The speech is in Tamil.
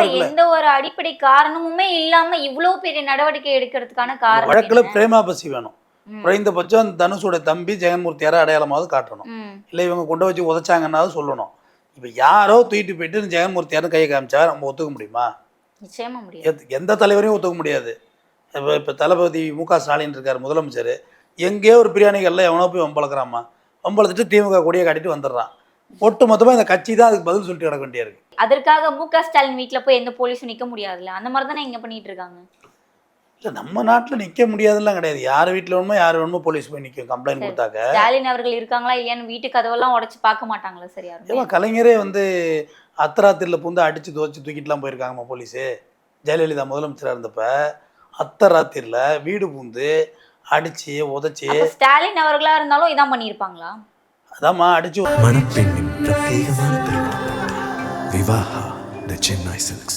இருக்குல்ல. எந்த ஒரு அடிப்படை காரணமுமே இல்லாம இவ்வளவு பெரிய நடவடிக்கை எடுக்கிறதுக்கான காரணம் வழக்குல என்ன? பிரேமாபசி வேணும். குறைந்தபட்சம் அந்த தனுஷோட தம்பி ஜெகன்மூர்த்தி யாரோ அடையாளமாவது காட்டணும். இல்லை இவங்க கொண்டு வச்சு உதைச்சாங்கன்னாவது சொல்லணும். இப்போ யாரோ தூக்கிட்டு போயிட்டு ஜெகன்மூர்த்தி யாரும் கையை காமிச்சா நம்ம ஒத்துக்க முடியுமா? நிச்சயமா முடியாது. எந்த தலைவரையும் ஒத்துக்க முடியாது. இப்போ தளபதி மு.க. ஸ்டாலின் இருக்கார் முதலமைச்சர், எங்கேயோ ஒரு பிரியாணிகளில் எவனோ போய் வம்பளக்குறாமா, வம்பளத்துட்டு திமுக கொடியை காட்டிட்டு வந்துடுறான். ஒட்டு மொத்தமாக இந்த கட்சி தான் அதுக்கு பதில் சொல்லிட்டு கிடக்க வேண்டியா இருக்கு. அதற்காக மு.க. ஸ்டாலின் வீட்டுல போய் எந்த போலீஸும் நிக்க முடியாதுல்ல, அந்த மாதிரி தானே இங்க பண்ணிட்டு இருக்காங்க. இல்லை நம்ம நாட்டில் நிற்க முடியாதுலாம் கிடையாது. யார் வீட்டில் வேணுமோ யார் வேணுமோ போலீஸ் போய் நிற்கும் கம்ப்ளைண்ட் கொடுத்தாக்க. ஸ்டாலின் அவர்கள் இருக்காங்களா இல்லையான்னு வீட்டு கதவெல்லாம் உடைச்சு பார்க்க மாட்டாங்களா? சரியா ஏன் கலைஞரே அர்த்தராத்திரியில் புந்து அடித்து துவச்சி தூக்கிட்டுலாம் போயிருக்காங்கம்மா போலீஸு. ஜெயலலிதா முதலமைச்சராக இருந்தப்ப அர்த்தராத்திரியில் வீடு பூந்து அடிச்சு உதச்சி. ஸ்டாலின் அவர்களா இருந்தாலும் இதான் பண்ணியிருப்பாங்களா? அதாம்மா அடிச்சு. மணப்பெண்ணின் பிரத்யேகமான திருமணம் விவாஹா தி சென்னை சில்க்ஸ்.